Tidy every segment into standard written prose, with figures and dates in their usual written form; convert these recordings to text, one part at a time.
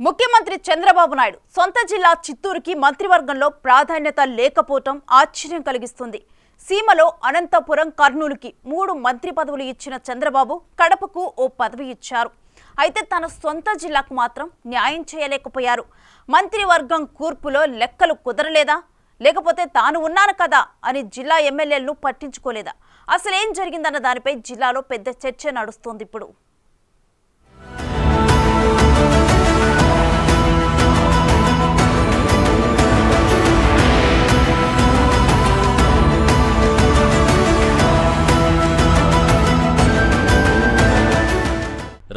ముఖ్యమంత్రి చంద్రబాబు నాయుడు సొంత జిల్లా చిత్తూరుకి మంత్రివర్గంలో ప్రాధాన్యత లేకపోవటం ఆశ్చర్యం కలిగిస్తుంది. సీమలో అనంతపురం, కర్నూలుకి 3 మంత్రి పదవులు ఇచ్చిన చంద్రబాబు కడపకు ఓ పదవి ఇచ్చారు. అయితే తన సొంత జిల్లాకు మాత్రం న్యాయం చేయలేకపోయారు. మంత్రివర్గం కూర్పులో లెక్కలు కుదరలేదా, లేకపోతే తాను ఉన్నాను కదా అని జిల్లా ఎమ్మెల్యేలను పట్టించుకోలేదా? అసలేం జరిగిందన్న దానిపై జిల్లాలో పెద్ద చర్చ నడుస్తోంది. ఇప్పుడు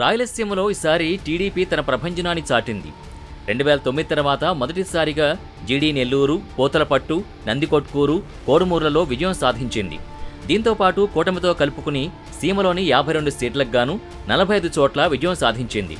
రాయలసీమలో ఈసారి టీడీపీ తన ప్రభంజనాన్ని చాటింది. 2009 తర్వాత మొదటిసారిగా జీడీ నెల్లూరు, పోతలపట్టు, నందికొట్కూరు, కోడుమూర్లలో విజయం సాధించింది. దీంతో పాటు కూటమితో కలుపుకుని సీమలోని 52 సీట్లకు గాను 45 చోట్ల విజయం సాధించింది.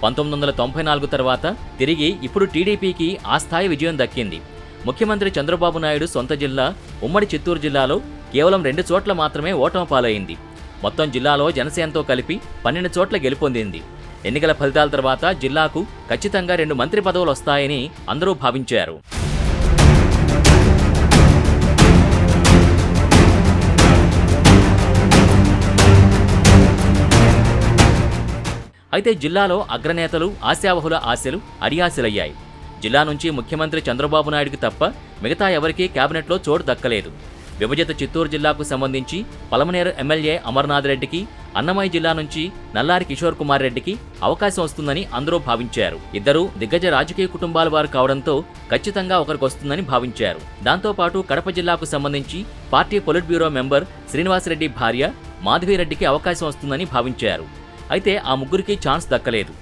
1994 తర్వాత తిరిగి ఇప్పుడు టీడీపీకి ఆ స్థాయి విజయం దక్కింది. ముఖ్యమంత్రి చంద్రబాబు నాయుడు సొంత జిల్లా ఉమ్మడి చిత్తూరు జిల్లాలో కేవలం 2 చోట్ల మాత్రమే ఓటమి పాలైంది. మొత్తం జిల్లాలో జనసేనతో కలిపి 12 చోట్ల గెలుపొందింది. ఎన్నికల ఫలితాల తర్వాత జిల్లాకు ఖచ్చితంగా 2 మంత్రి పదవులు వస్తాయని అందరూ భావించారు. అయితే జిల్లాలో అగ్రనేతలు, ఆశావహుల ఆశలు అడియాశలయ్యాయి. జిల్లా నుంచి ముఖ్యమంత్రి చంద్రబాబు నాయుడుకి తప్ప మిగతా ఎవరికీ కేబినెట్లో చోటు దక్కలేదు. విభజిత చిత్తూరు జిల్లాకు సంబంధించి పలమనేరు ఎమ్మెల్యే అమర్నాథ్ రెడ్డికి, అన్నమయ్య జిల్లా నుంచి నల్లారి కిషోర్ కుమార్ రెడ్డికి అవకాశం వస్తుందని అందరూ భావించారు. ఇద్దరూ దిగ్గజ రాజకీయ కుటుంబాల వారు కావడంతో ఖచ్చితంగా ఒకరికి వస్తుందని భావించారు. దాంతోపాటు కడప జిల్లాకు సంబంధించి party politburo member Srinivasa Reddy భార్య మాధవిరెడ్డికి అవకాశం వస్తుందని భావించారు. అయితే ఆ ముగ్గురికి ఛాన్స్ దక్కలేదు.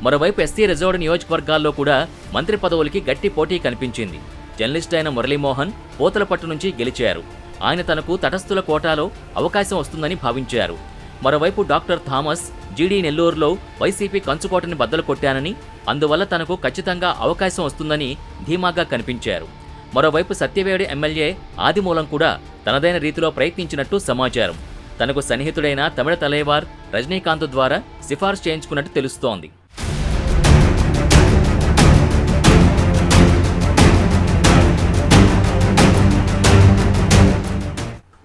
మరోవైపు ఎస్సీ రిజర్వ్డ్ నియోజకవర్గాల్లో కూడా మంత్రి పదవులకి గట్టి పోటీ కనిపించింది. జర్నలిస్ట్ అయిన మురళీమోహన్ పోతలపట్టు నుంచి గెలిచారు. ఆయన తనకు తటస్థుల కోటాలో అవకాశం వస్తుందని భావించారు. మరోవైపు డాక్టర్ థామస్ జీడీ నెల్లూరులో వైసీపీ కంచుకోటని బద్దలు కొట్టానని, అందువల్ల తనకు ఖచ్చితంగా అవకాశం వస్తుందని ధీమాగా కనిపించారు. మరోవైపు సత్యవేడు ఎమ్మెల్యే ఆదిమూలం కూడా తనదైన రీతిలో ప్రయత్నించినట్టు సమాచారం. తనకు సన్నిహితుడైన తమిళ తలైవార్ రజనీకాంత్ ద్వారా సిఫార్సు చేయించుకున్నట్టు తెలుస్తోంది.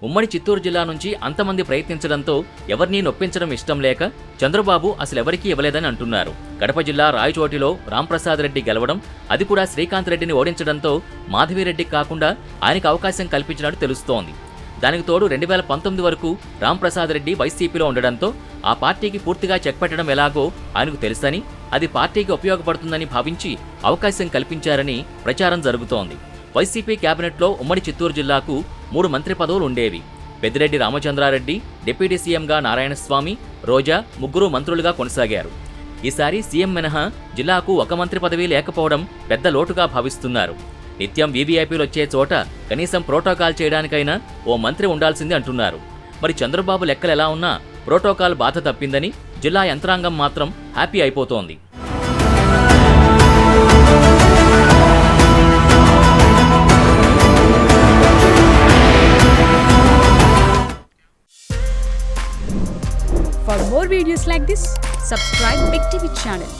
ఉమ్మడి చిత్తూరు జిల్లా నుంచి అంతమంది ప్రయత్నించడంతో ఎవరినీ నొప్పించడం ఇష్టం లేక చంద్రబాబు అసలెవరికీ ఇవ్వలేదని అంటున్నారు. కడప జిల్లా రాయచోటిలో రాంప్రసాద్ రెడ్డి గెలవడం, అది కూడా శ్రీకాంత్ రెడ్డిని ఓడించడంతో మాధవిరెడ్డికి కాకుండా ఆయనకు అవకాశం కల్పించినట్టు తెలుస్తోంది. దానికి తోడు 2019 వరకు రాంప్రసాద్ రెడ్డి వైసీపీలో ఉండడంతో ఆ పార్టీకి పూర్తిగా చెక్ పెట్టడం ఎలాగో ఆయనకు తెలుసని, అది పార్టీకి ఉపయోగపడుతుందని భావించి అవకాశం కల్పించారని ప్రచారం జరుగుతోంది. వైసీపీ కేబినెట్లో ఉమ్మడి చిత్తూరు జిల్లాకు 3 మంత్రి పదవులు ఉండేవి. పెద్దిరెడ్డి రామచంద్రారెడ్డి డిప్యూటీ సీఎంగా, నారాయణస్వామి, రోజా ముగ్గురు మంత్రులుగా కొనసాగారు. ఈసారి సీఎం మినహా జిల్లాకు ఒక మంత్రి పదవి లేకపోవడం పెద్ద లోటుగా భావిస్తున్నారు. నిత్యం వీవీఐపీలు వచ్చే చోట కనీసం ప్రోటోకాల్ చేయడానికైనా ఓ మంత్రి ఉండాల్సింది అంటున్నారు. మరి చంద్రబాబు లెక్కలు ఎలా ఉన్నా ప్రోటోకాల్ బాధ తప్పిందని జిల్లా యంత్రాంగం మాత్రం హ్యాపీ అయిపోతోంది. For more videos like this, subscribe Big TV channel.